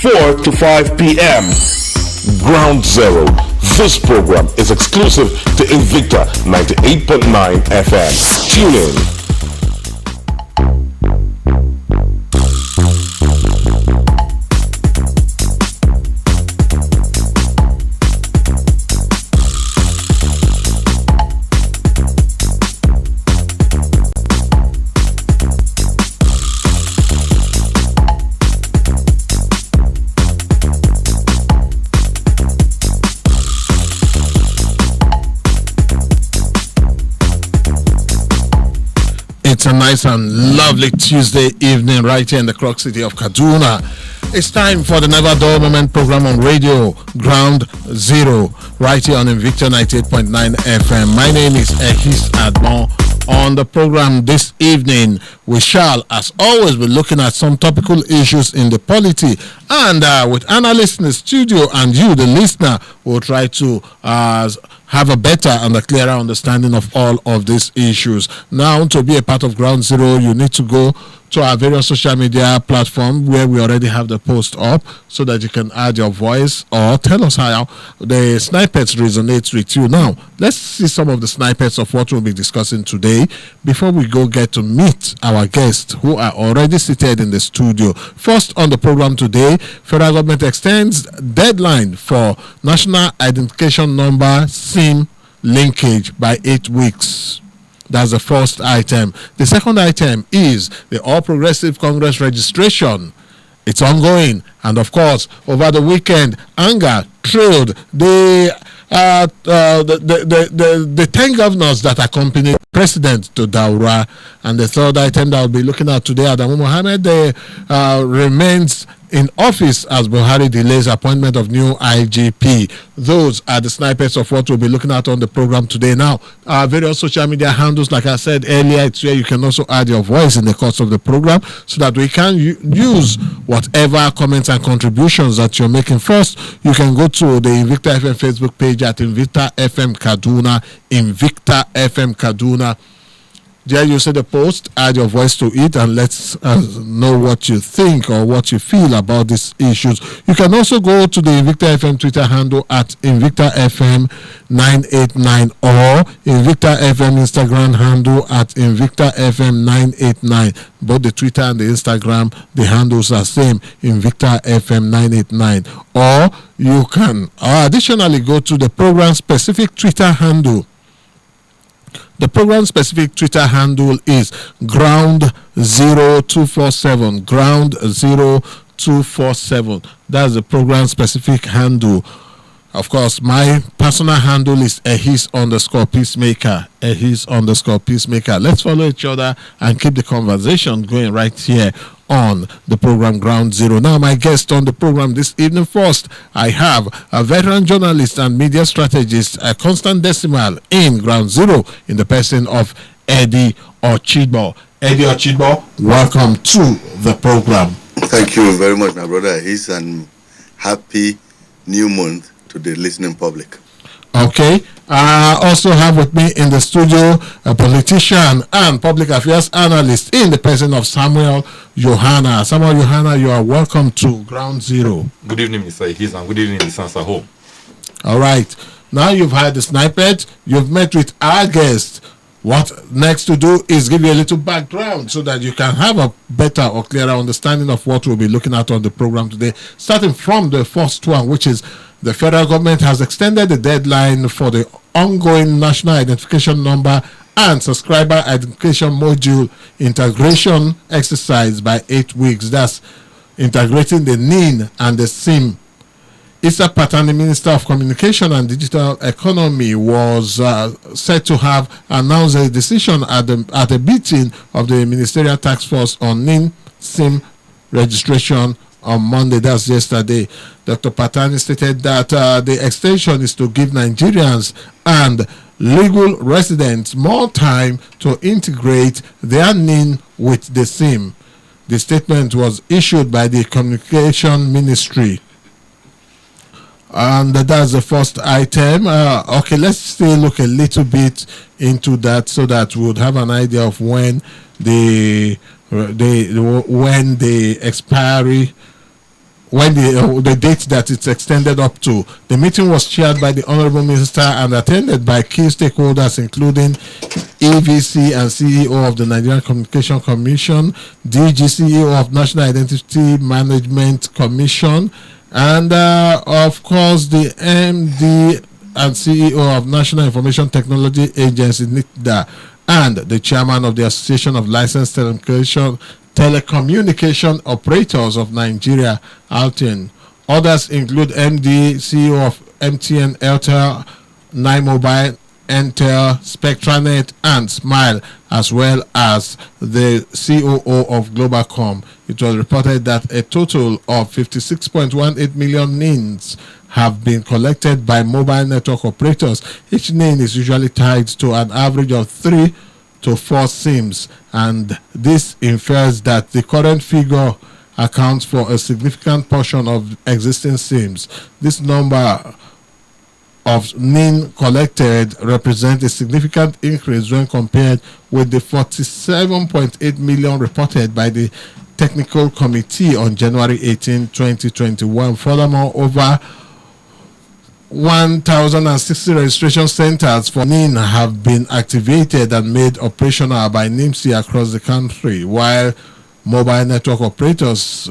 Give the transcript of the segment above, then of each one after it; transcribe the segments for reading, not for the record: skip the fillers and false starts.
4 to 5 p.m. Ground Zero. This program is exclusive to Invicta 98.9 FM. Tune in. It's a nice and lovely Tuesday evening right here in the Croc City of Kaduna. It's time for the Never Dull Moment program on radio, Ground Zero, right here on Invicta 98.9 FM. My name is Ehis Admon. On the program this evening, we shall, as always, be looking at some topical issues in the polity. And with analysts in the studio and you, the listener, will try to have a better and a clearer understanding of all of these issues. Now, to be a part of Ground Zero, you need to go to our various social media platforms where we already have the post up so that you can add your voice or tell us how the snippets resonate with you. Now, let's see some of the snippets of what we'll be discussing today before we get to meet our guests who are already seated in the studio. First on the program today, federal government extends deadline for National Identification Number SIM linkage by 8 weeks. That's the first item. The second item is the All Progressive Congress registration. It's ongoing. And of course, over the weekend, anger trailed the 10 governors that accompanied President to Daura. And the third item that I'll be looking at today, Adamu Mohammed remains in office as Buhari delays appointment of new IGP. Those are the snippets of what we'll be looking at on the program today. Now, our various social media handles, like I said earlier, it's where you can also add your voice in the course of the program so that we can use whatever comments and contributions that you're making. First, you can go to the Invicta FM Facebook page at Invicta FM Kaduna, Invicta FM Kaduna. There you see the post, add your voice to it, and let's know what you think or what you feel about these issues. You can also go to the Invicta FM Twitter handle at Invicta FM 989 or Invicta FM Instagram handle at Invicta FM 989. Both the Twitter and the Instagram, the handles are same, Invicta FM 989. Or you can additionally go to the program specific Twitter handle. The program specific Twitter handle is Ground0247. Ground0247. That's the program specific handle. Of course, my personal handle is Ehis_Peacemaker. Ehis_Peacemaker. Let's follow each other and keep the conversation going right here on the program Ground Zero. Now, my guest on the program this evening, first, I have a veteran journalist and media strategist, a constant decimal in Ground Zero, in the person of Eddie Ochidbo. Eddie Ochidbo, welcome to the program. Thank you very much, my brother. He's an happy new month to the listening public. Okay. I also have with me in the studio a politician and public affairs analyst in the person of Samuel Yohana. Samuel Yohana, you are welcome to Ground Zero. Good evening, Mr. Ikis, and good evening, listeners at home. All right. Now you've had the snippet, you've met with our guest. What next to do is give you a little background so that you can have a better or clearer understanding of what we'll be looking at on the program today. Starting from the first one, which is the federal government has extended the deadline for the ongoing national identification number and subscriber identification module integration exercise by 8 weeks. That's integrating the NIN and the SIM. Issa Patani, Minister of Communication and Digital Economy, was said to have announced a decision at a meeting of the Ministerial Task Force on NIN SIM registration on Monday. That's yesterday. Dr. Patani stated that the extension is to give Nigerians and legal residents more time to integrate their NIN with the SIM. The statement was issued by the Communication Ministry. And that's the first item. Okay, let's still look a little bit into that so that we would have an idea of when the expiry when the date that it's extended up to. The meeting was chaired by the Honorable Minister and attended by key stakeholders including EVC and CEO of the Nigerian Communication Commission, DG CEO of National Identity Management Commission, and of course the MD and CEO of National Information Technology Agency, NITDA, and the chairman of the Association of Licensed Telecommunication Operators of Nigeria, Altin. Others include MD, CEO of MTN, Airtel, Nine Mobile, Entel, Spectranet, and Smile, as well as the COO of Globalcom. It was reported that a total of 56.18 million NINs have been collected by mobile network operators. Each NIN is usually tied to an average of 3 to 4 SIMs, and this infers that the current figure accounts for a significant portion of existing SIMs. This number of NIN collected represents a significant increase when compared with the 47.8 million reported by the Technical Committee on January 18, 2021. Furthermore, over 1,060 registration centers for NIN have been activated and made operational by NIMSI across the country, while mobile network operators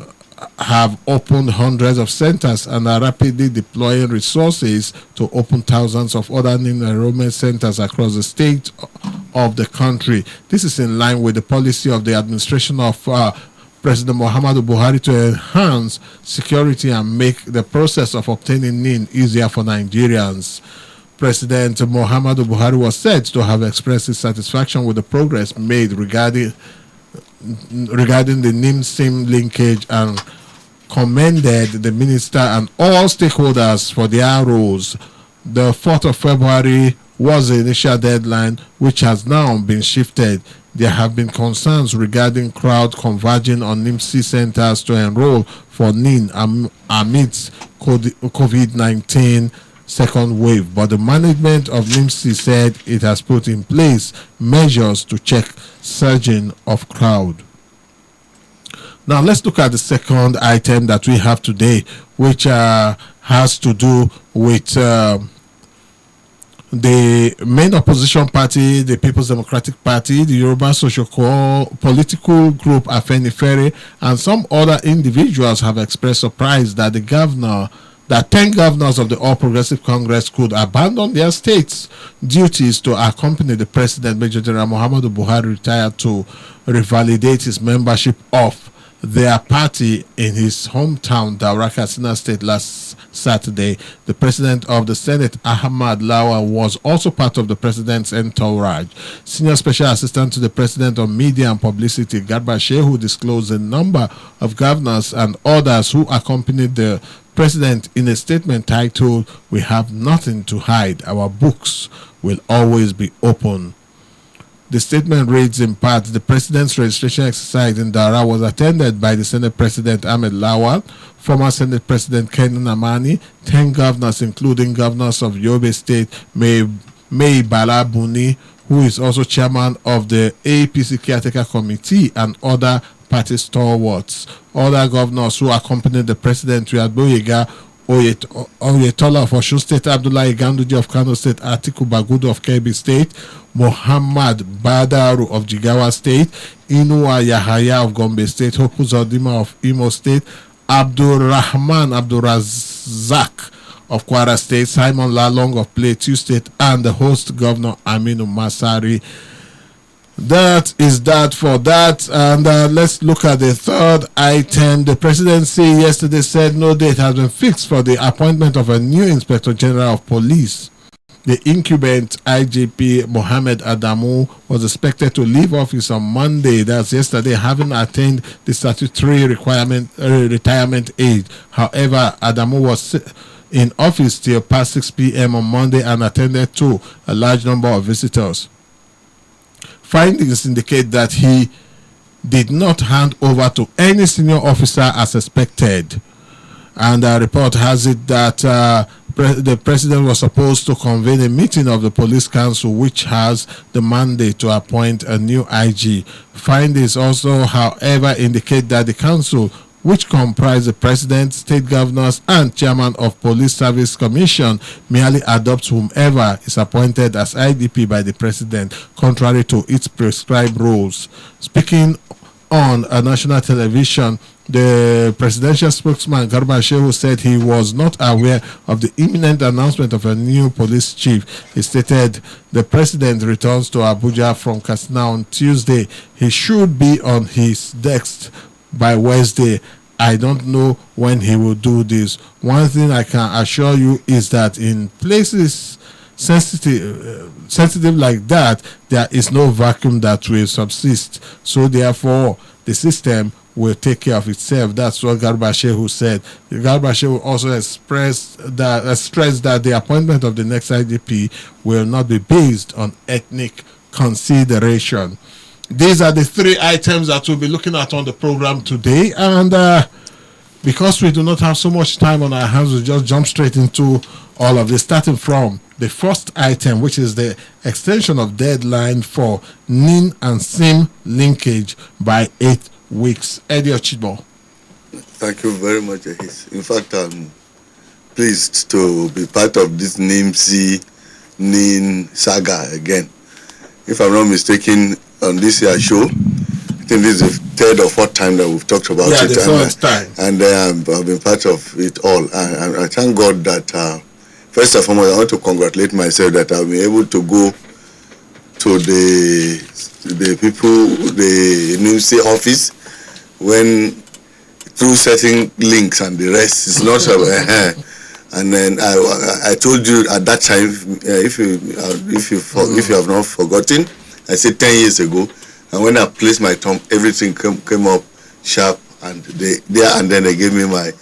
have opened hundreds of centers and are rapidly deploying resources to open thousands of other NIN enrollment centers across the state of the country. This is in line with the policy of the administration of President Muhammadu Buhari to enhance security and make the process of obtaining NIN easier for Nigerians. President Muhammadu Buhari was said to have expressed his satisfaction with the progress made regarding the NIN SIM linkage and commended the minister and all stakeholders for their roles. The 4th of February was the initial deadline, which has now been shifted. There have been concerns regarding crowd converging on NIMSI centers to enroll for NIN amidst COVID-19 second wave, but the management of NIMSI said it has put in place measures to check surging of crowd. Now let's look at the second item that we have today, which has to do with the main opposition party, the People's Democratic Party, the Yoruba Social Political Group Afenifere, and some other individuals have expressed surprise that 10 governors of the All Progressive Congress could abandon their states' duties to accompany the President, Major General Muhammadu Buhari, retired, to revalidate his membership of their party in his hometown, Daura, Katsina State, last Saturday. The President of the Senate, Ahmad Lawal, was also part of the President's entourage. Senior Special Assistant to the President of Media and Publicity, Garba Shehu, disclosed the number of governors and others who accompanied the President in a statement titled, "We have nothing to hide. Our books will always be open." The statement reads in part, the President's registration exercise in Daura was attended by the Senate President Ahmed Lawal, former Senate President Kenan Amani, 10 governors, including governors of Yobe State, May Bala Buni, who is also chairman of the APC Caretaker Committee, and other party stalwarts. Other governors who accompanied the President were Boyega Oyetola of Osun State, Abdullahi Ganduji of Kano State, Atiku Bagudu of Kebbi State, Muhammad Badaru of Jigawa State, Inuwa Yahaya of Gombe State, Hopu Zodima of Imo State, Abdurrahman Abdurazak of Kwara State, Simon Lalong of Plateau State, and the host governor Aminu Masari. That is that for that. And let's look at the third item. The presidency yesterday said no date has been fixed for the appointment of a new Inspector General of Police. The incumbent IGP Mohammed Adamu was expected to leave office on Monday, that's yesterday, having attained the statutory retirement age. However, Adamu was in office till past 6 p.m. on Monday and attended to a large number of visitors. Findings indicate that he did not hand over to any senior officer as expected. And the report has it that the president was supposed to convene a meeting of the police council, which has the mandate to appoint a new IG. Findings also, however, indicate that the council which comprise the president, state governors, and chairman of Police Service Commission, merely adopts whomever is appointed as IDP by the president, contrary to its prescribed rules. Speaking on a national television, the presidential spokesman Garba Shehu said he was not aware of the imminent announcement of a new police chief. He stated the president returns to Abuja from Katsina on Tuesday. He should be on his desk by Wednesday. I don't know when he will do this. One thing I can assure you is that in places sensitive like that, there is no vacuum that will subsist. So therefore, the system will take care of itself. That's what Garba Shehu said. Garba Shehu also stressed that the appointment of the next IDP will not be based on ethnic consideration. These are the three items that we'll be looking at on the program today, and because we do not have so much time on our hands, we'll just jump straight into all of this, starting from the first item, which is the extension of deadline for NIN and SIM linkage by 8 weeks. Eddie Ochibo. Thank you very much, Ahis. In fact, I'm pleased to be part of this NIN saga again. If I'm not mistaken, on this year's show, I think this is the third or fourth time that we've talked about it. The first time. And I've been part of it all. And I thank God that, first and foremost, I want to congratulate myself that I'll be able to go to the people, the NIMC office, when through setting links and the rest is not and then I told you at that time, if you have not forgotten, I said 10 years ago, and when I placed my thumb, everything came up sharp, and then they gave me my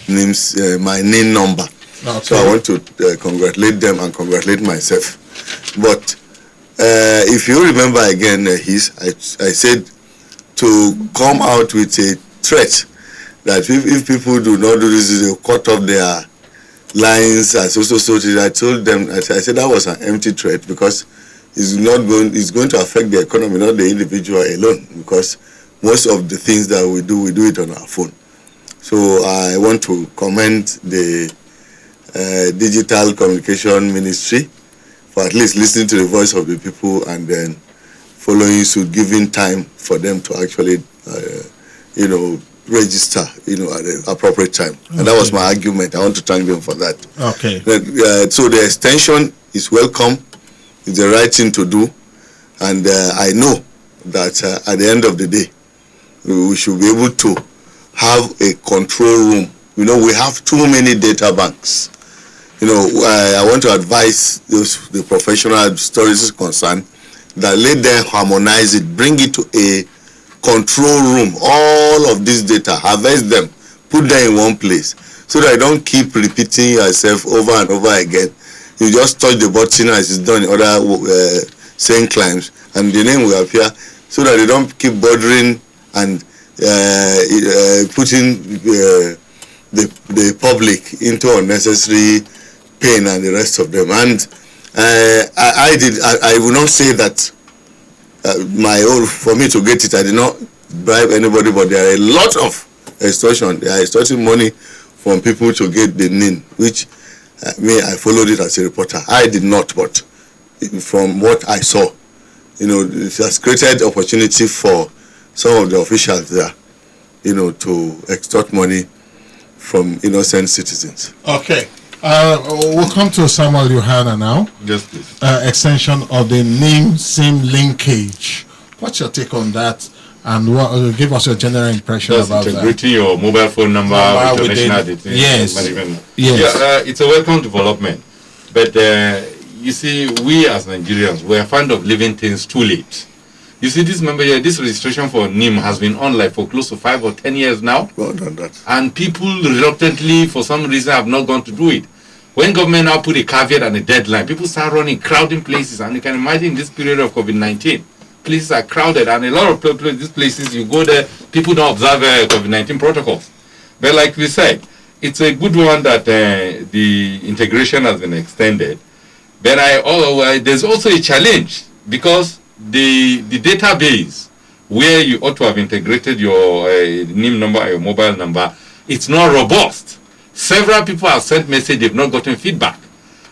NIN number. Okay. So I want to congratulate them and congratulate myself. But if you remember again, I said to come out with a threat that if people do not do this, they'll cut off their lines and so. I told them, I said that was an empty threat, because it's going to affect the economy, not the individual alone, because most of the things that we do it on our phone. So I want to commend the Digital Communication Ministry for at least listening to the voice of the people and then following suit, giving time for them to actually, register, at the appropriate time. Okay. And that was my argument. I want to thank them for that. Okay. So the extension is welcome. It's the right thing to do. And I know that at the end of the day, we should be able to have a control room. We have too many data banks. I want to advise the professional stories concerned that let them harmonize it, bring it to a control room, all of this data, harvest them, put them in one place, so that you don't keep repeating yourself over and over again. You just touch the button as it's done in other same climbs, and the name will appear, so that you don't keep bothering and putting the public into unnecessary pain and the rest of them. And I will not say that for me to get it, I did not bribe anybody, but there are a lot of extortion. They are extorting money from people to get the NIN, which I followed it as a reporter. I did not, but from what I saw, it has created opportunity for some of the officials there, to extort money from innocent citizens. Okay. We'll come to Samuel Yohana now. Yes, please. Extension of the NIM-SIM linkage. What's your take on that? And give us your general impression about integrating your mobile phone number with your national identity. Yes. Yeah, it's a welcome development. But you see, we as Nigerians, we are fond of leaving things too late. You see, this registration for NIM has been on for close to 5 or 10 years now. Well done, that. And people reluctantly, for some reason, have not gone to do it. When government now put a caveat and a deadline, people start running, crowding places. And you can imagine this period of COVID-19, places are crowded. And a lot of these places, you go there, people don't observe COVID-19 protocols. But like we said, it's a good one that the integration has been extended. But there's also a challenge, because the database where you ought to have integrated your NIM number or your mobile number, it's not robust. Several people have sent message, they've not gotten feedback.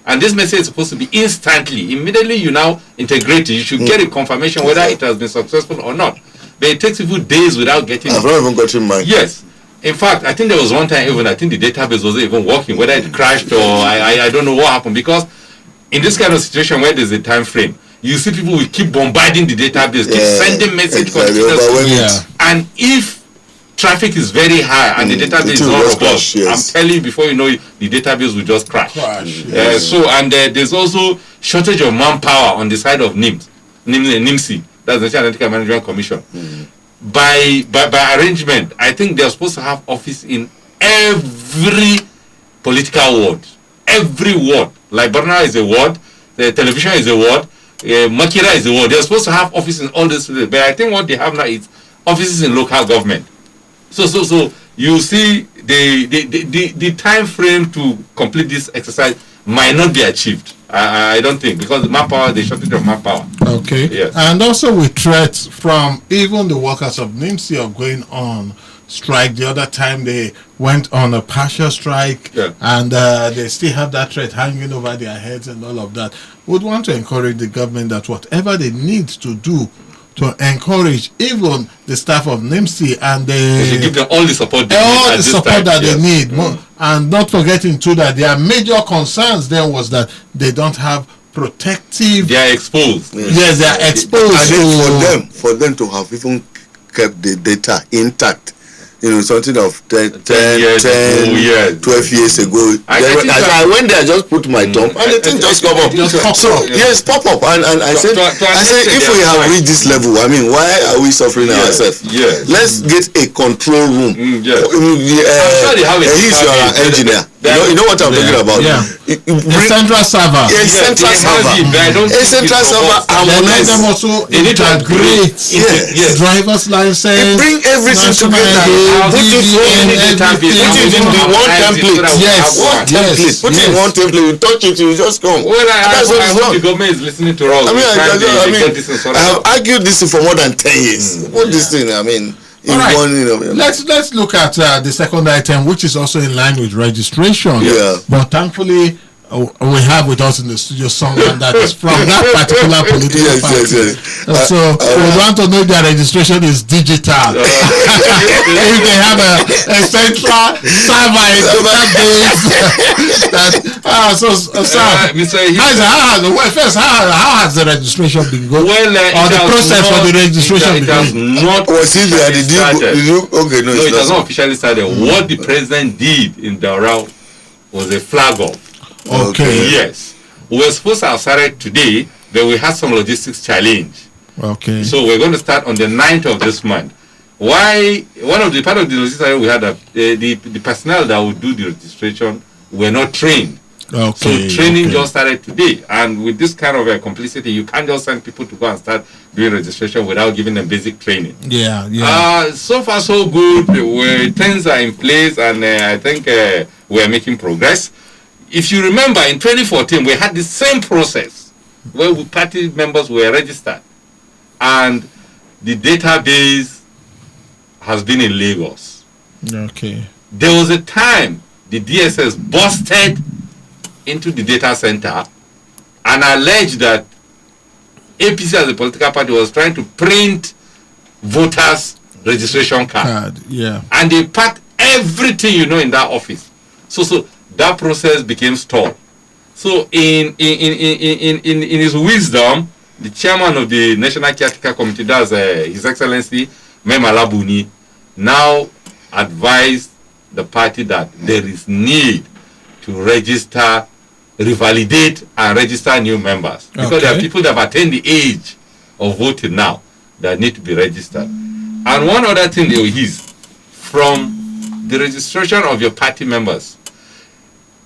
And this message is supposed to be instantly. Immediately you now integrate it, you should get a confirmation whether it has been successful or not. But it takes people days without getting I've not even gotten mine. Yes. In fact, I think there was one time even, I think the database wasn't even working, whether it crashed or I don't know what happened. Because in this kind of situation where there's a time frame, you see people will keep bombarding the database, keep sending message continuously. And if traffic is very high and the database is not robust, I'm telling you, before you know it, the database will just crash. So, and there's also shortage of manpower on the side of NIMC, that's the National Identity Management Commission. By arrangement, I think they're supposed to have office in every political ward. Every ward. Like Barna is a ward, the television is a ward, Makira is a ward. They're supposed to have office in all these places. But I think what they have now is offices in local government. So you see the time frame to complete this exercise might not be achieved. I don't think, because the manpower, the shortage of manpower. Okay. Yes. And also with threats from even the workers of NIMC of going on strike. The other time they went on a partial strike, and they still have that threat hanging over their heads and all of that. Would want to encourage the government that whatever they need to do to encourage even the staff of NIMC and they give them all the support they need, and not forgetting too that their major concerns then was that they don't have protective. They are exposed. Yes, they are exposed. And for them to have even kept the data intact. Something of 10 12 years ago. I went there, just put my thumb, and the thing just come up. Yes, pop up. And I said, if we have reached this level, I mean, why are we suffering ourselves? Yes. Let's get a control room. He's your engineer. You know what I'm talking about? Yeah. A central server. A central server. Harmonize them also. Integrate. Driver's license. Bring everything together. Put it in the one template. Put it in one template. You touch it, you just come. Well, I hope the government is listening to us. I have argued this for more than 10 years. What this thing? I mean. All right. Let's look at the second item, which is also in line with registration. Yeah. But thankfully, we have with us in the studio someone that is from that particular political party. So we want to know if their registration is digital. If they have a central server in database. How has the registration been going? Well, or the process for the registration it has not officially started. No, it has not officially started. What the president did in Daura was a flag off. Okay. Yes. We were supposed to have started today, but we had some logistics challenge. Okay. So we're going to start on the 9th of this month. Why? Part of the logistics we had the personnel that would do the registration were not trained. Okay. So training just started today, and with this kind of complicity, you can't just send people to go and start doing registration without giving them basic training. So far so good. Things are in place, and I think we're making progress. If you remember, in 2014, we had the same process where party members were registered, and the database has been in Lagos. Okay. There was a time the DSS busted into the data center and alleged that APC as a political party was trying to print voters' registration card. And they packed everything in that office. So that process became stalled. So in his wisdom, the chairman of the National Caretaker Committee, that's His Excellency Mema Labuni, now advised the party that there is need to register, revalidate and register new members. Because there are people that have attained the age of voting now that need to be registered. And one other thing is, from the registration of your party members,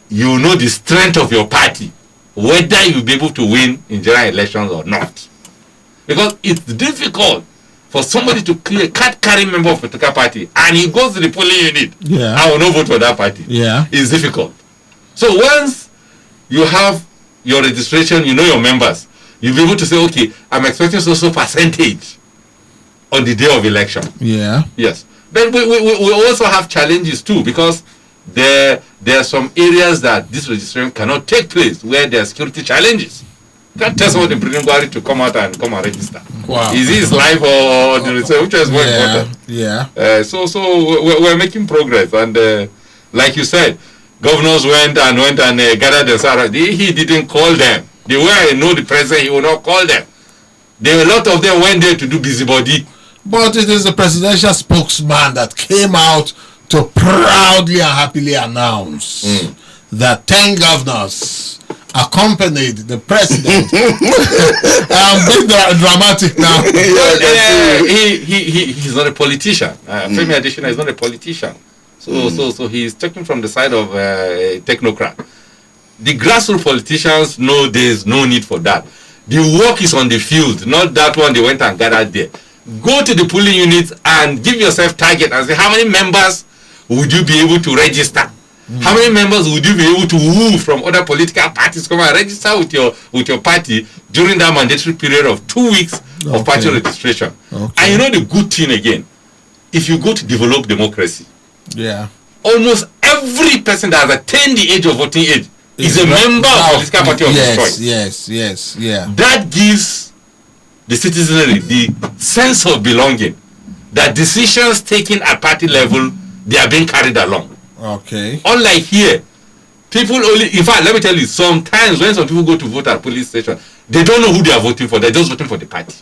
you know the strength of your party, whether you'll be able to win in general elections or not. Because it's difficult for somebody to clear a card-carrying member of a political party and he goes to the polling unit. I will not vote for that party. It's difficult. So once you have your registration, you know your members, you'll be able to say, okay, I'm expecting so percentage on the day of election. Yeah. Yes. Then we also have challenges too, because there are some areas that this registration cannot take place where there are security challenges. You can't tell someone in Brunei to come out and register. Wow. Is his life or the registration, which is more important? Yeah. So we're making progress, and like you said, governors went and gathered themselves. He didn't call them. The way I know the president, he will not call them. A lot of them went there to do busybody. But it is the presidential spokesman that came out to proudly and happily announce that 10 governors accompanied the president. I'm being dramatic now. He's not a politician. Femi Adesina is not a politician. So he's talking from the side of a technocrat. The grassroots politicians know there's no need for that. The work is on the field, not that one they went and gathered there. Go to the polling units and give yourself target and say how many members would you be able to register? How many members would you be able to woo from other political parties come and register with your party during that mandatory period of 2 weeks of party registration? And you know the good thing again, if you go to develop democracy, almost every person that has attained the age of voting age is a member of a political party of his choice. Yes. That gives the citizenry the sense of belonging, that decisions taken at party level, they are being carried along. Okay. Unlike here, people only, in fact, let me tell you, sometimes when some people go to vote at police station, they don't know who they are voting for. They're just voting for the party.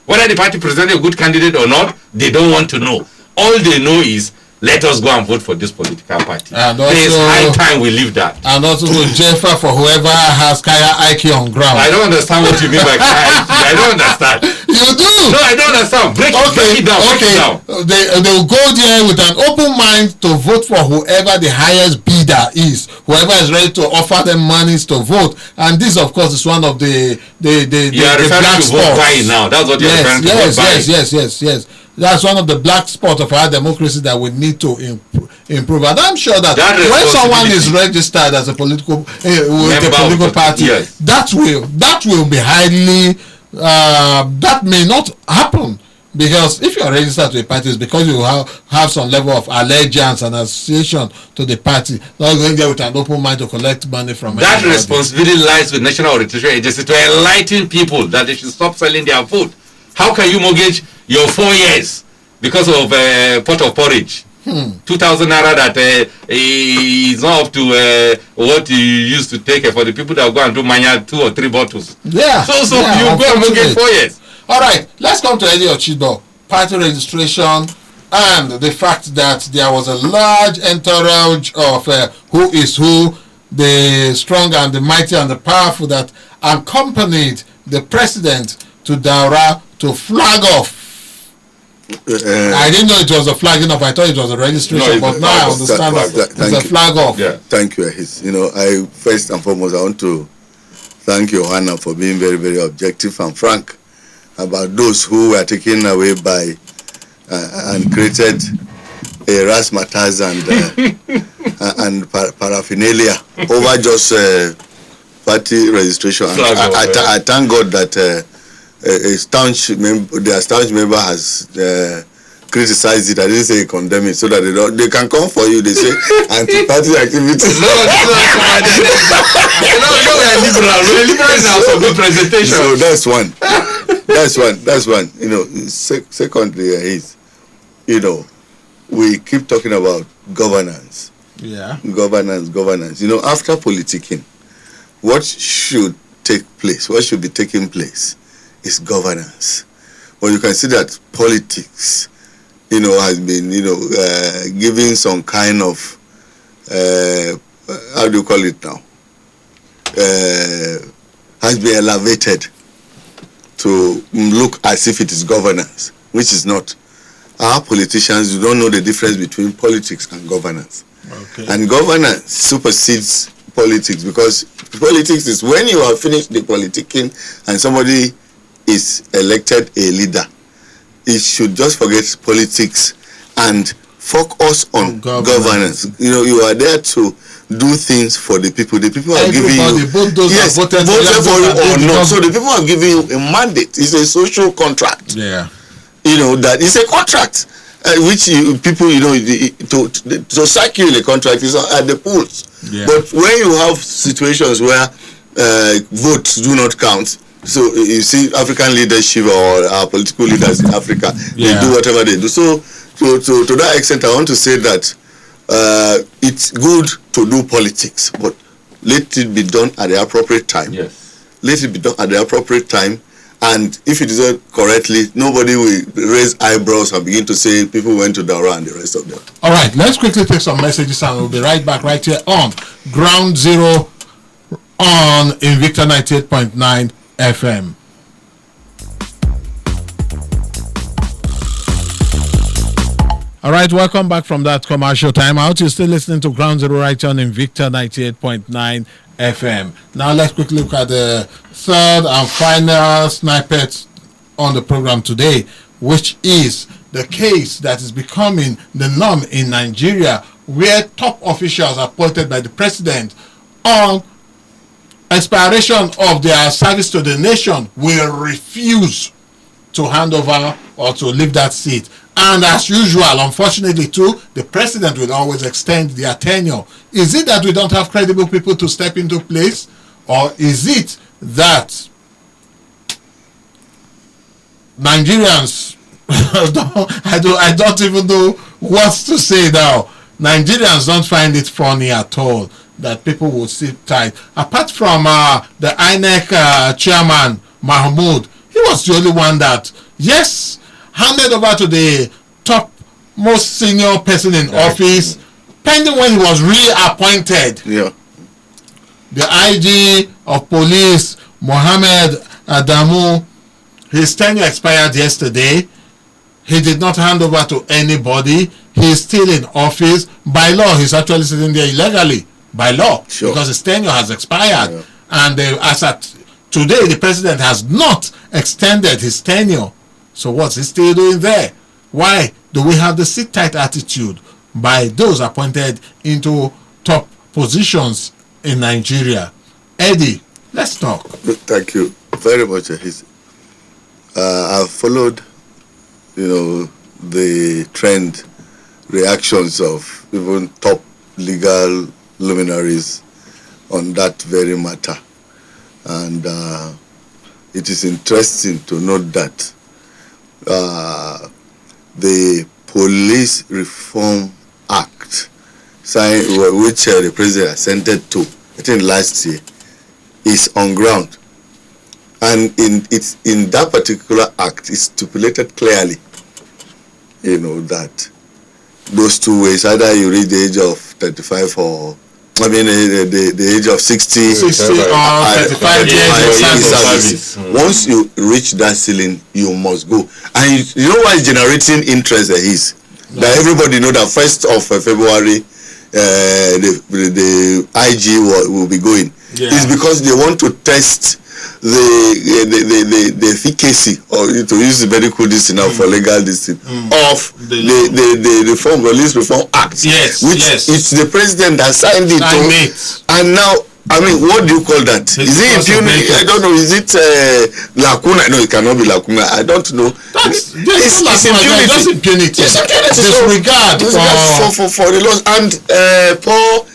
Whether the party presented a good candidate or not, they don't want to know. All they know is, let us go and vote for this political party. And also, there's high time we leave that. And also to Jeffa for whoever has Kaya IQ on ground. I don't understand what you mean by Kaya IQ. I don't understand. You do? No, I don't understand. Break it down. They will go there with an open mind to vote for whoever the highest bidder is, whoever is ready to offer them monies to vote. And this, of course, is one of the you are referring to vote buying now. That's what you're referring to. Yes. That's one of the black spots of our democracy that we need to improve. And I'm sure that when someone is registered as a political with a political party, that will be highly that may not happen, because if you are registered to a party, it's because you have some level of allegiance and association to the party. Not going there with an open mind to collect money from that anybody. Responsibility lies with National Registration Agency to enlighten people that they should stop selling their vote. How can you mortgage your 4 years because of pot of porridge? 2,000 naira that is not up to what you used to take for the people that go and do mania 2 or 3 bottles. Yeah. So you go and mortgage 4 years. All right, let's come to Eddie Ochido, party registration, and the fact that there was a large entourage of who is who, the strong and the mighty and the powerful, that accompanied the president to Daura to flag off. I didn't know it was a flagging off. I thought it was a registration, but now I understand it's a flag off. Yeah. Thank you, Ahis. I first and foremost I want to thank Johanna for being very, very objective and frank about those who were taken away by and created a razzmatazz and paraphernalia over just party registration. I thank God that their staunch member has criticized it. I didn't say condemn it, so that they can come for you. They say anti-party activities. No, we are liberal. We're liberal now for good presentation. So that's one. Secondly, is we keep talking about governance. Yeah. Governance. After politicking, what should take place? What should be taking place is governance. Well, you can see that politics, has been, giving some kind of, how do you call it now? Has been elevated to look as if it is governance, which is not. Our politicians don't know the difference between politics and governance. Okay. And governance supersedes politics, because politics is when you have finished the politicking and somebody is elected a leader. It should just forget politics and focus on governance. You are there to do things for the people. The people are giving you, yes, voted for you or not. So the people are giving you a mandate. It's a social contract. Yeah. that it's a contract, which people, to sack you in a contract is at the polls. Yeah. But when you have situations where votes do not count, so you see African leadership or our political leaders in Africa, they do whatever they do. So to that extent, I want to say that it's good to do politics, but let it be done at the appropriate time. Yes. Let it be done at the appropriate time. And if it is done correctly, nobody will raise eyebrows and begin to say people went to Daura and the rest of them. All right, let's quickly take some messages and we'll be right back right here on Ground Zero on Invicta 98.9 FM. All right, welcome back from that commercial timeout. You're still listening to Ground Zero right here on Invicta 98.9 FM. Now let's quickly look at the third and final snippet on the program today, which is the case that is becoming the norm in Nigeria, where top officials appointed by the president on expiration of their service to the nation will refuse to hand over or to leave that seat. And as usual, unfortunately too, the president will always extend their tenure. Is it that we don't have credible people to step into place? Or is it that Nigerians, I don't even know what to say now. Nigerians don't find it funny at all that people will sit tight. Apart from the INEC chairman, Mahmoud, he was the only one that, yes, handed over to the top most senior person in office, pending when he was reappointed. Yeah. The IG of police, Mohammed Adamu, his tenure expired yesterday. He did not hand over to anybody. He is still in office. By law, he's actually sitting there illegally. By law. Sure. Because his tenure has expired. Yeah. And as at today, the president has not extended his tenure. So what's he still doing there? Why do we have the sit-tight attitude by those appointed into top positions in Nigeria? Eddie, let's talk. Thank you very much, Ahis. I've followed, the trend, reactions of even top legal luminaries on that very matter. And it is interesting to note that the Police Reform Act, which the president assented to, I think last year, is on ground. And in that particular act, it's stipulated clearly, that those two ways, either you reach the age of 35 or, the age of 60 or 35 years service. Once you reach that ceiling, you must go. And you know why it's generating interest there is? No. That everybody know that 1st of February, the IG will be going. Yeah. It's because they want to test the efficacy, or to use the medical distance now for legal distance of the reform, Police Reform Act, which it's the president that signed it. And now, what do you call that? Is it impunity? I don't know. Is it lacuna? No, it cannot be lacuna. I don't know. It's impunity. Disregard for the laws. And Paul.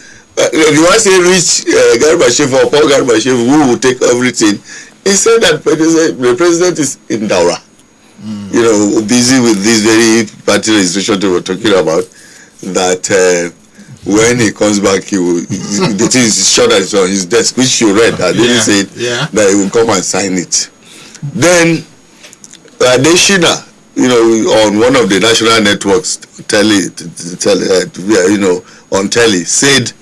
You want to say rich Garba-Shehu or Paul Garba-Shehu, who will take everything? He said that the president is in Daura, busy with this very party registration they were talking about. That when he comes back, he will. The thing is sure that it's on his desk, which you read. I didn't say it, that he will come and sign it. Then Adeshina, on one of the national networks, on telly, said,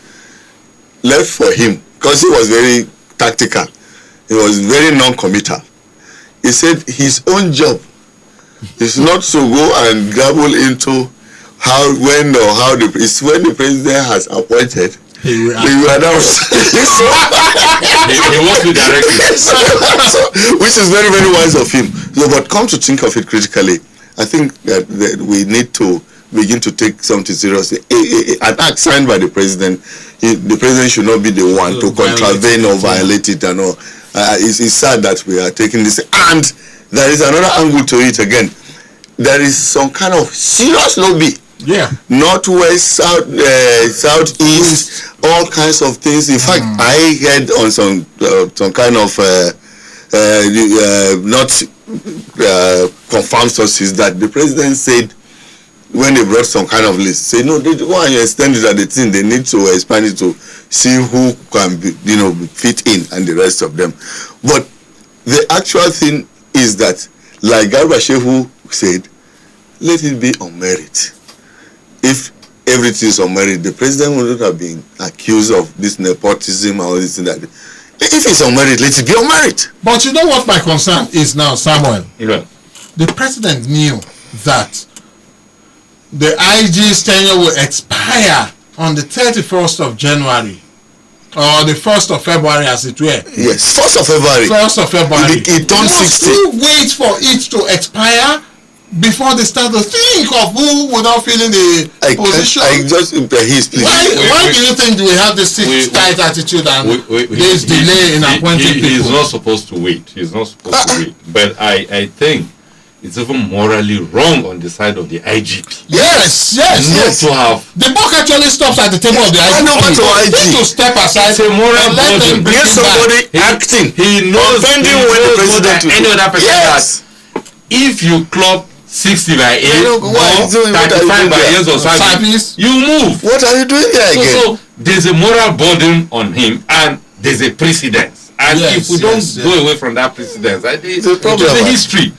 left for him, because he was very tactical, he was very non-committal. He said his own job is not to go and dabble into when the president has appointed, he will announce. He wants to directly. Which is very, very wise of him. So, but come to think of it critically, I think that we need to begin to take something seriously. An act signed by the president, the president should not be the one to contravene or violate it and all. It's sad that we are taking this. And there is another angle to it again. there is some kind of serious lobby. Yeah. Northwest, southeast, all kinds of things. In fact, I heard on some kind of not confirmed sources that the president said when they brought some kind of list, say no, they go and extend it at the thing. They need to expand it to see who can be, fit in and the rest of them. But the actual thing is that, like Garba Shehu said, let it be on merit. If everything is on merit, the president wouldn't have been accused of this nepotism or this and that. If it's on merit, let it be on merit. But you know what my concern is now, Samuel? Yeah. The president knew that the IG's tenure will expire on the 31st of January or the 1st of February, as it were. Yes, 1st of February. 1st of February. It turned 60. You wait for it to expire before they start to think of who without feeling the position. Please. Why do you think we have this tight attitude and this delay in appointing people? He's not supposed to wait. He's not supposed to wait. But I think it's even morally wrong on the side of the IGP. Yes. To have the buck actually stops at the table of the IGP. Need to step aside. It's a moral burden. Get somebody acting. He knows when the president more than any other person that if you clock 60 by 8 or 35 by 8 or service, you move. What are you doing there again? So there's a moral burden on him and there's a precedence. And if we don't go away from that precedence, it's a history.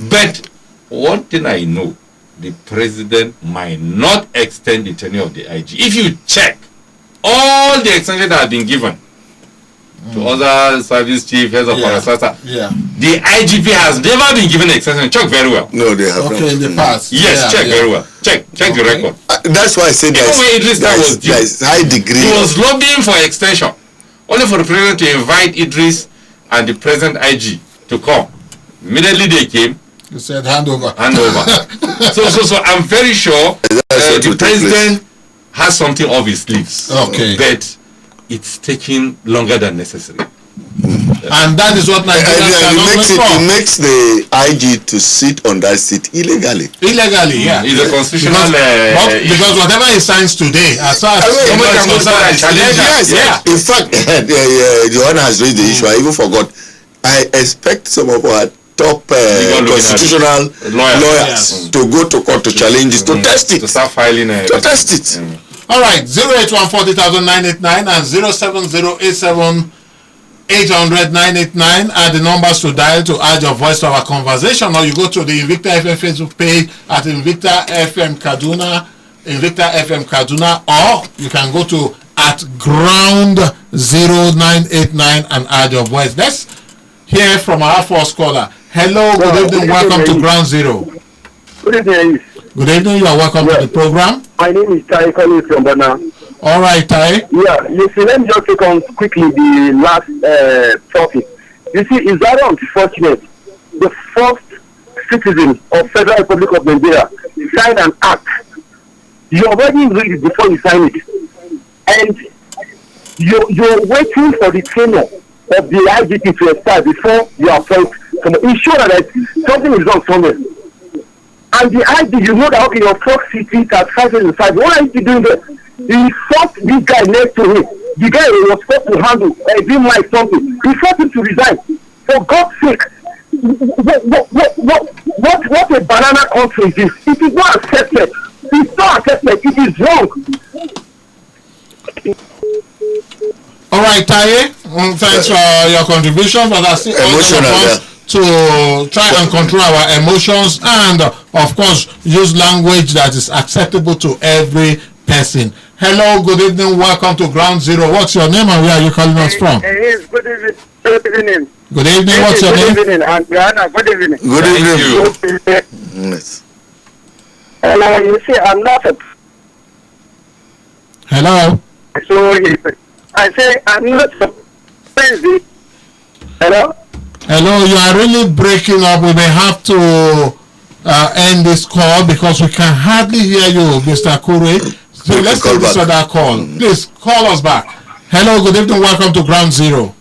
But one thing I know, the president might not extend the tenure of the IG. If you check all the extensions that have been given to other service chief, heads of parasata, the IGP has never been given an extension. Check very well. No, they have not. Okay, in the past. Yes, check very well. Check the record. That's why I said there is high degree. He was lobbying for extension, only for the president to invite Idris and the present IG to come. Immediately they came. You said hand over. So I'm very sure the president has something off his sleeves. Okay. But it's taking longer than necessary. And that is what Nigerians cannot wait for. It makes the IG to sit on that seat illegally. Illegally, yeah. It's a constitutional because whatever he signs today, as far as somebody can go and challenge that. In fact, the one has raised the issue. I even forgot. I expect some of our top constitutional lawyers to go to court to challenge it, to test it, to start filing to test it. All right, 081400989 and 07087-800-989 are the numbers to dial to add your voice to our conversation, or you go to the Invicta FM Facebook page at Invicta FM Kaduna, or you can go to at Ground 0989 and add your voice. Let's hear from our first caller. Hello, good evening, welcome to Ground Zero. Good evening. Good evening, you are welcome to the program. My name is Tai calling from Ghana. All right, Tai. Yeah, you see, let me just take on quickly the last topic. You see, it's very unfortunate. The first citizen of Federal Republic of Nigeria signed an act. You already read it before you sign it. And you're waiting for the tenure of the IGP to expire before you appoint someone. Ensure that something is wrong somewhere. And the IG, you know that, okay, your first city at 575. What are you doing there? He fought this guy next to him. The guy who was supposed to handle, didn't like something. He fought him to resign. For God's sake, what a banana country is this? It is not accepted. It's not accepted. It is wrong. All right, Taye, thanks for your contribution, but I still want to try and control our emotions and, of course, use language that is acceptable to every person. Hello, good evening, welcome to Ground Zero. What's your name and where are you calling us from? Yes, good evening. Good evening. Good evening, what's your name? Good evening, Andriana, good evening. Good evening. Yes. Hello, you see, I'm not a... Hello? So, I say, I'm not crazy. Hello? Hello, you are really breaking up. We may have to end this call because we can hardly hear you, Mr. Kure. So let's take this other call. Please call us back. Hello, good evening, welcome to Ground Zero.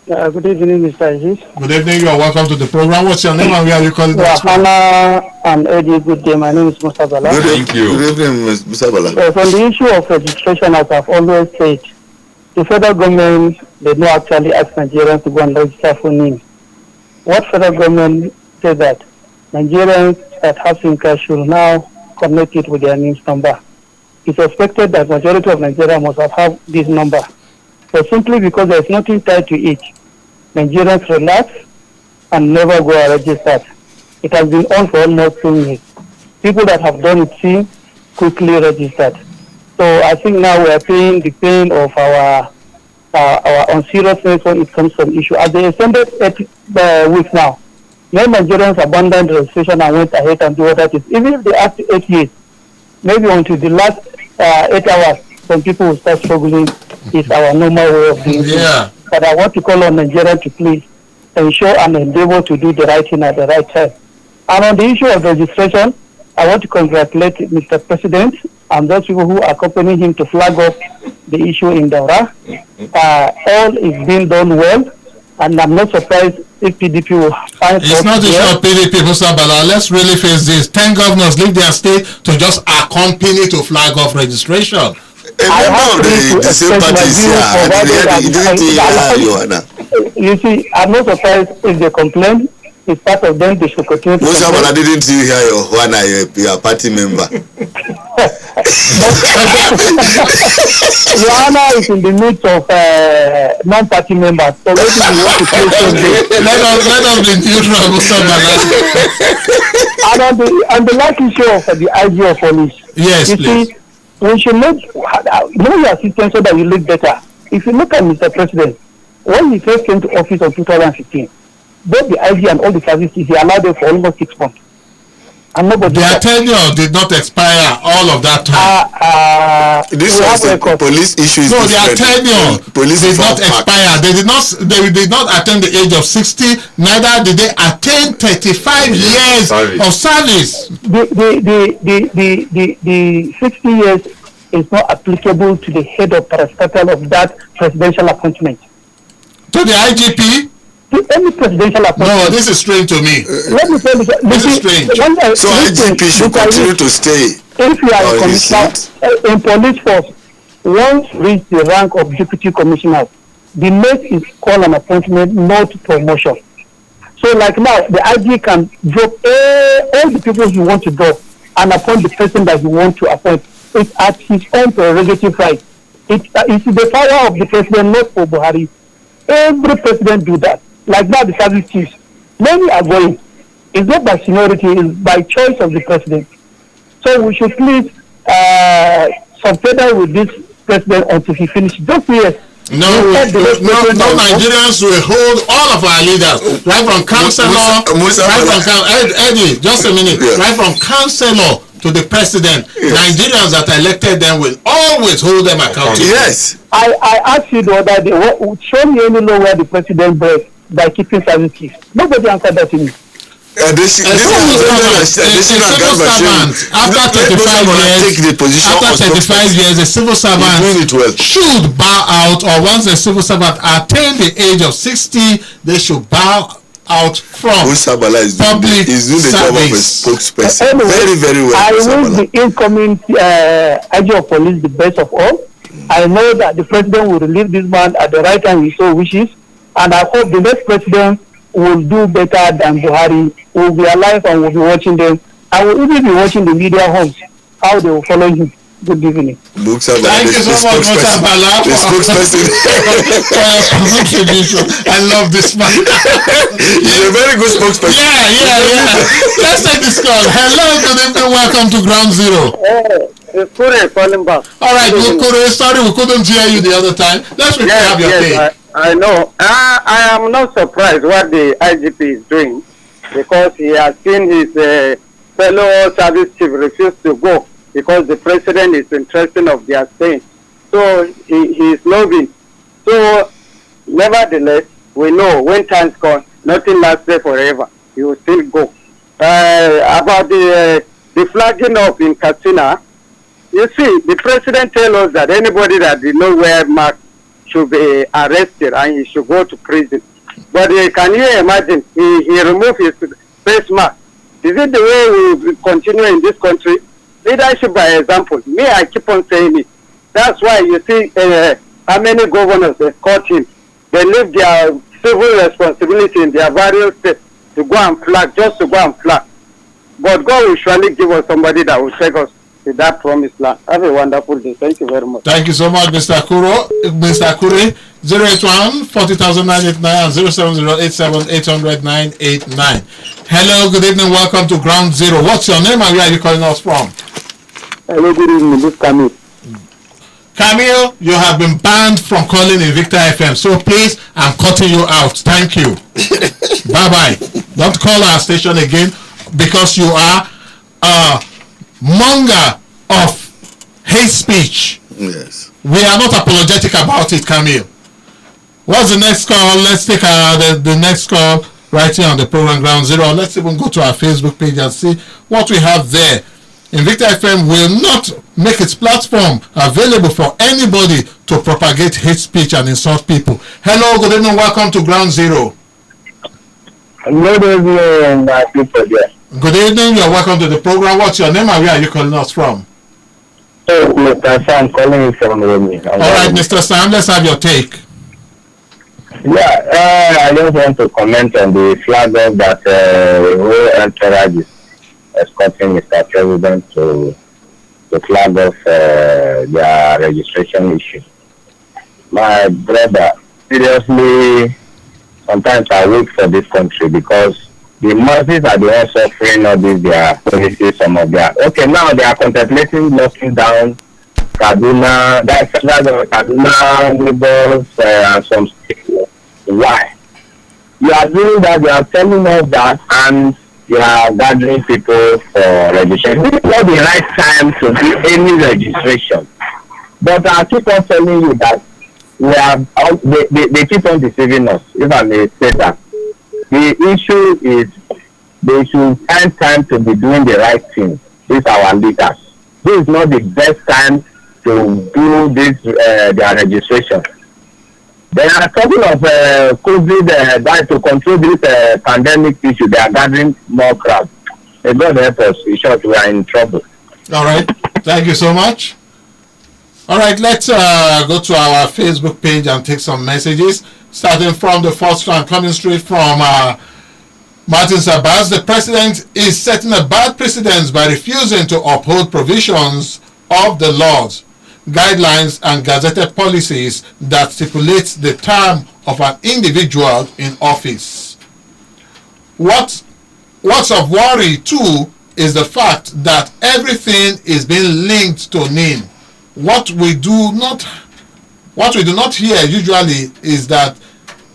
Good evening, Mr. Aziz. Good evening. You are welcome to the program. What's your name and where are you calling us from? Hannah and Eddie, good day. My name is Musa Bala. Thank you. Good evening, Mr. Bala. On the issue of registration, as I've always said, the federal government did not actually ask Nigerians to go and register for NIM. What federal government said that Nigerians that have SIM card should now connect it with their NIM number. It's expected that majority of Nigerians must have this number. But simply because there is nothing tied to it, Nigerians relax and never go and register. It has been on for almost 2 years. People that have done it seem quickly registered. So I think now we are paying the pain of our unseriousness when it comes to an issue. As they extended 8 weeks now, many Nigerians abandoned registration and went ahead and do what that is. Even if they ask 8 years, maybe until the last 8 hours, some people will start struggling. It's our normal way of doing things. But I want to call on Nigeria to please ensure and endeavor to do the right thing at the right time. And on the issue of registration, I want to congratulate Mr. President and those people who accompany him to flag up the issue in Daura. All is being done well, and I'm not surprised if PDP will find. It's not the issue of PDP, Mr. Bala. Let's really face this. 10 governors leave their state to just accompany to flag off registration. I have the same parties here. You see, I'm not surprised if they complain. It's part of them. They should continue to Musa, but I didn't see you hear your Juana, your party member. Joanna is in the midst of non-party members. So maybe we want to play something. Let us be neutral, Mr. Bala. And on the last issue of the IG of police. Yes, you please. See, we should know your assistance so that you look better. If you look at Mr. President, when he first came to office in 2015, both the IG and all the services, he allowed them for almost 6 months. And nobody. Their tenure did not expire all of that time. This was the police issue. No, their tenure did not expire. They did not attain the age of 60. Neither did they attain 35 years of service. The 60 years is not applicable to the head of parastatal of that presidential appointment. To the IGP? To any presidential appointment. No, this is strange to me. Let me tell you, this is strange. So IGP should continue to stay. If you are a commissioner in police force, once reach the rank of deputy commissioner, the next is called an appointment, not promotion. So like now, the IG can drop all the people he want to drop and appoint the person that he want to appoint. It's at his own prerogative right. It's the power of the president, not for Buhari. Every president do that. Like now, the service chiefs, many are going. It's not by seniority, it's by choice of the president. So we should please subfeder with this president until he finishes. Just yes. No Nigerians will hold all of our leaders, right from councillor, Eddie, just a minute, right from councillor to the president. Nigerians that elected them will always hold them accountable. Yes. I asked you the other day, show me any law where the president breaks by keeping service chiefs. Nobody answered that to me. A civil servant after 35 years, a civil servant should bow out, or once a civil servant attain the age of 60, they should bow out from public service. Anyway, very, very well. I wish the incoming IG of police the best of all. I know that the president will relieve this man at the right time he so wishes, and I hope the next president will do better than Buhari. Will be alive and will be watching them. I will even be watching the media homes, how they will follow him. Good evening. Thank you so much, Musa Bala, for your contribution. I love this man. He's a very good spokesperson. Yeah. Let's take this call. Hello, good evening. Welcome to Ground Zero. It's Kure calling back. All right, Kure, sorry we couldn't hear you the other time. Let's have your take. I know. I am not surprised what the IGP is doing, because he has seen his fellow service chief refuse to go because the president is interested of their staying. So he is lobbying. So nevertheless, we know when times come, nothing lasts there forever. He will still go. About the flagging up in Katsina, you see, the president tells us that anybody that did not wear mask should be arrested and he should go to prison. But can you imagine, he removed his face mask. Is it the way we continue in this country? Leadership by example. Me, I keep on saying it. That's why you see how many governors they caught him. They leave their civil responsibility in their various states to go and flag, just to go and flag. But God will surely give us somebody that will take us to that promised land. Have a wonderful day. Thank you very much. Thank you so much, Mr. Kuro. Mr. Kure, 081 40,989 and 07087 Hello, good evening. Welcome to Ground Zero. What's your name and where are you calling us from? Hello, good evening. This is Camille. Camille, you have been banned from calling Invicta FM. So please, I'm cutting you out. Thank you. Bye-bye. Don't call our station again because you are a monger of hate speech. Yes. We are not apologetic about it, Camille. What's the next call? Let's take the next call right here on the program Ground Zero. Let's even go to our Facebook page and see what we have there. Invicta FM will not make its platform available for anybody to propagate hate speech and insult people. Hello, good evening, welcome to Ground Zero. Good evening, my people there. Good evening, you're welcome to the program. What's your name and where are you calling us from? So, Mr. Sam, calling you from Rome. All right, Mr. Sam, let's have your take. Yeah, I just want to comment on the flag off that the whole entourage is escorting Mr. President to flag off their registration issue. My brother, seriously, sometimes I wait for this country because the masses are the ones suffering all these their policies, some of their... Okay, now they are contemplating locking down Kaduna, that's Kaduna, Lagos, and some states. Why? You are doing that, you are telling us that, and you are gathering people for registration. This is not the right time to do any registration. But I keep on telling you that we have, they keep on deceiving us, if I may say that. The issue is they should find time to be doing the right thing. These are our leaders. This is not the best time to do this their registration. They are talking of COVID that to control this pandemic issue. They are gathering more crowd. May God help us. In short, we are in trouble. All right. Thank you so much. All right. Let's go to our Facebook page and take some messages. Starting from the first one, coming straight from Martin Sabas. The president is setting a bad precedent by refusing to uphold provisions of the laws, guidelines and gazetted policies that stipulates the term of an individual in office. What's of worry too is the fact that everything is being linked to NIN. What we do not hear usually is that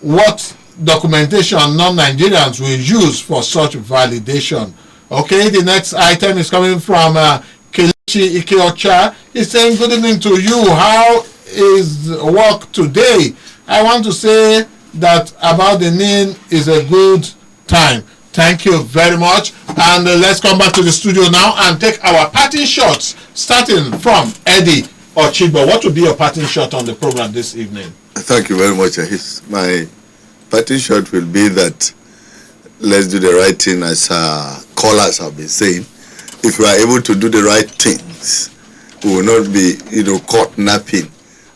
what documentation non-Nigerians will use for such validation. Okay, the next item is coming from Kelechi Ikeocha. He's saying, good evening to you. How is work today? I want to say that about the NIN is a good time. Thank you very much. And let's come back to the studio now and take our parting shots, starting from Eddie Ochigbo. What would be your parting shot on the program this evening? Thank you very much. My parting shot will be that let's do the right thing, as callers have been saying. If we are able to do the right things, we will not be, caught napping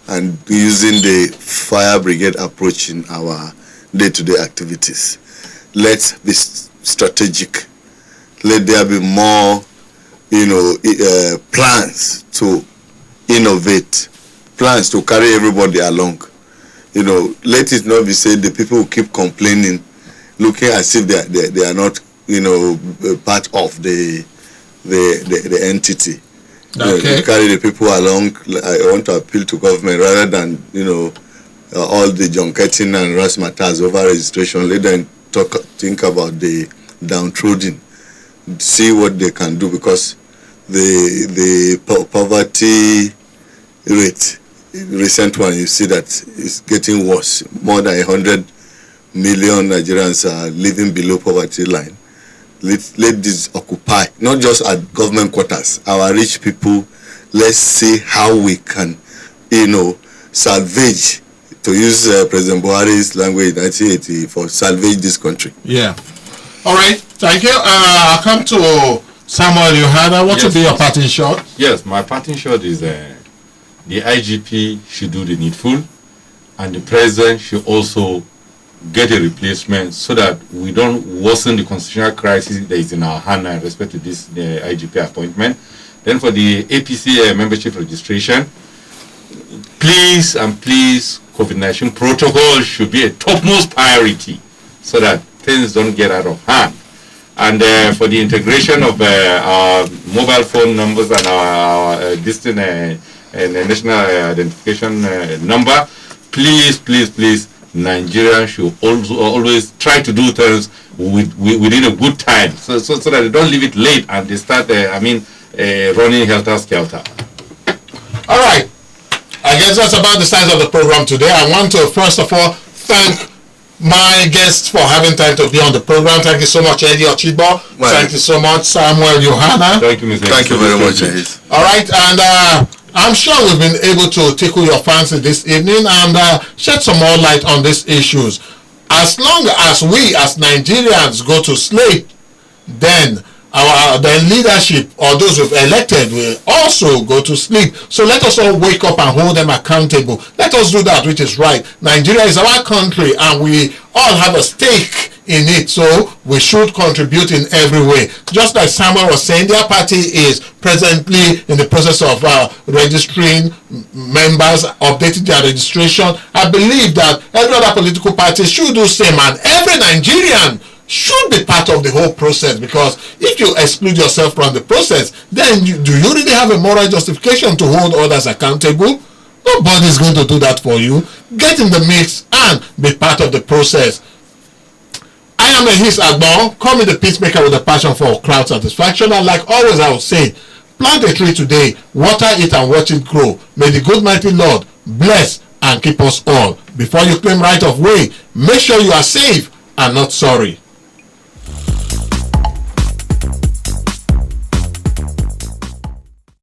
and using the fire brigade approach in our day-to-day activities. Let's be strategic. Let there be more, plans to innovate, plans to carry everybody along. Let it not be said the people who keep complaining, looking as if they are not, part of the entity. Okay. Carry the people along. I want to appeal to government rather than all the junketing and razzmatazz over registration. Let them think about the downtrodden, see what they can do, because the poverty rate, recent one, you see that is getting worse. More than 100 million Nigerians are living below poverty line. Let this occupy, not just at government quarters, our rich people. Let's see how we can, salvage to use President Buhari's language in 1980, for salvage this country. Yeah. All right. Thank you. I'll come to Samuel Yohana. What will be your parting shot? Yes, my parting shot is the IGP should do the needful, and the president should also get a replacement so that we don't worsen the constitutional crisis that is in our hand in respect to this IGP appointment. Then for the APC membership registration, please and please, COVID-19 protocol should be a topmost priority so that things don't get out of hand. And for the integration of our mobile phone numbers and our distant national identification number, please, Nigerians should also always try to do things within a good time, so that they don't leave it late and they start, running helter-skelter. All right. I guess that's about the size of the program today. I want to first of all thank my guests for having time to be on the program. Thank you so much, Eddie Ochibo. Thank you so much, Samuel Yohana. Thank you, Mr. Thank you very much. All right, and I'm sure we've been able to tickle your fancy this evening and shed some more light on these issues. As long as we as Nigerians go to sleep, then our leadership or those we've elected will also go to sleep. So let us all wake up and hold them accountable. Let us do that which is right. Nigeria is our country and we all have a stake in it, so we should contribute in every way. Just like Samuel was saying, their party is presently in the process of registering members, updating their registration. I believe that every other political party should do the same, and every Nigerian should be part of the whole process, because if you exclude yourself from the process, then do you really have a moral justification to hold others accountable? Nobody's going to do that for you. Get in the mix and be part of the process. I am Ehis Agbon, call me the peacemaker with a passion for crowd satisfaction, and like always I will say, plant a tree today, water it and watch it grow. May the good mighty Lord bless and keep us all. Before you claim right of way, make sure you are safe and not sorry.